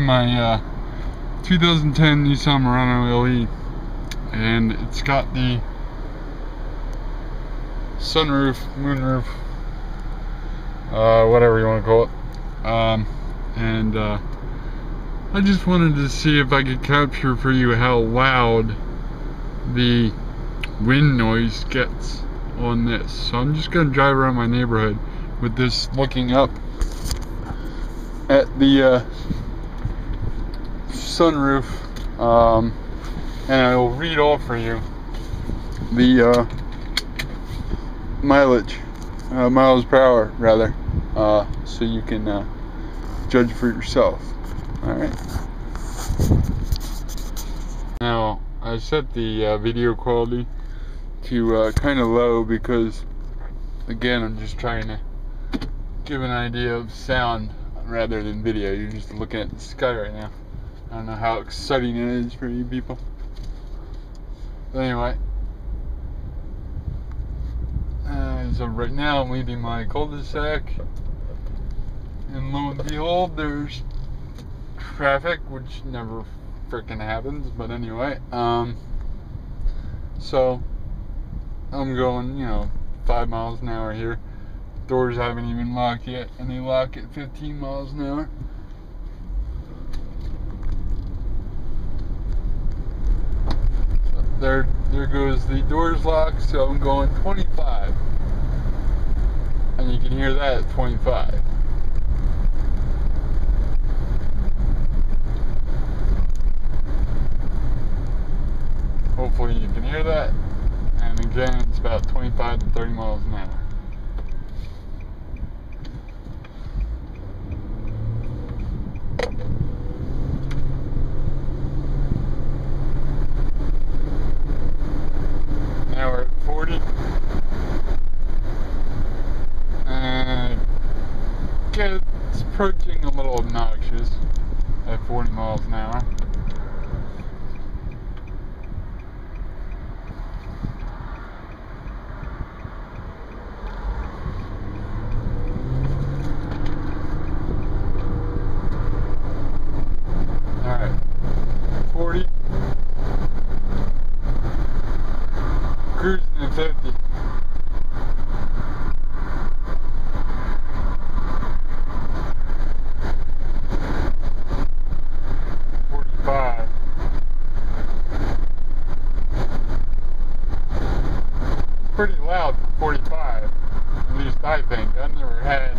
my 2010 Nissan Murano LE, and it's got the sunroof, moonroof, whatever you want to call it. I just wanted to see if I could capture for you how loud the wind noise gets on this. So I'm just going to drive around my neighborhood with this looking up at the sunroof, and I will read off for you the mileage, miles per hour rather, so you can judge for yourself. Alright. Now, I set the video quality to kind of low because, again, I'm just trying to give an idea of sound rather than video. You're just looking at the sky right now. I don't know how exciting it is for you people. But anyway, so right now I'm leaving my cul-de-sac, and lo and behold, there's traffic, which never freaking happens. But anyway, so I'm going, 5 miles an hour here. Doors haven't even locked yet, and they lock at 15 miles an hour. So there goes the doors locked, so I'm going 25. And you can hear that at 25. Hopefully you can hear that. And again, it's about 25 to 30 miles an hour. Now we're at 40. And it's approaching a little obnoxious at 40 miles an hour. Alright, 40, cruising at 50. Pretty loud for 45, at least I think. I've never had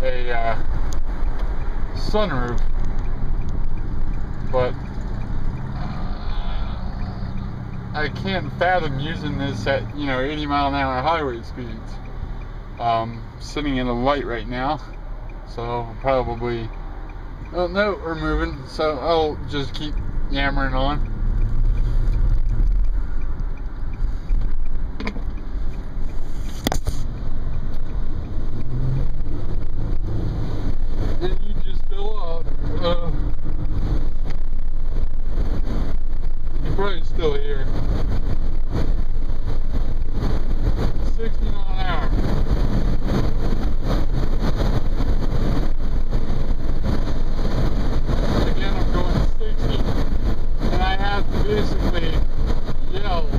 a sunroof, but I can't fathom using this at 80 mile an hour highway speeds. Sitting in a light right now, so probably, oh no, we're moving, so I'll just keep yammering on. And you just fell off. You're probably still here. 60 mile an hour. Again, I'm going 60, and I have to basically yell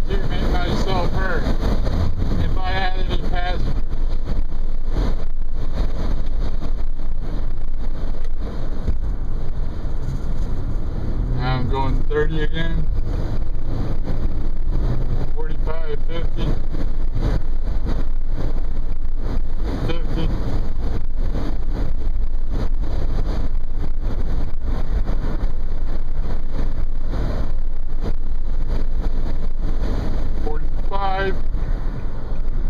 to make myself heard if I had any passengers. Now I'm going 30 again, 45, 50, 50.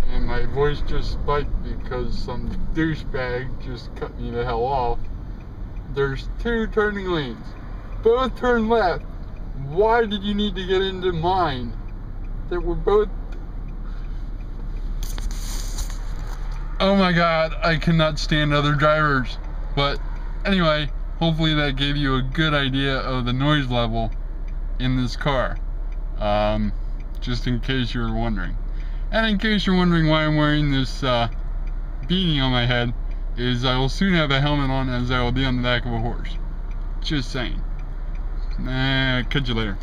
And my voice just spiked because some douchebag just cut me the hell off. There's 2 turning lanes. Both turn left. Why did you need to get into mine? They were both... Oh my god, I cannot stand other drivers. But anyway, hopefully that gave you a good idea of the noise level in this car. Just in case you were wondering. And in case you're wondering why I'm wearing this beanie on my head, is I will soon have a helmet on as I will be on the back of a horse. Just saying. Catch you later.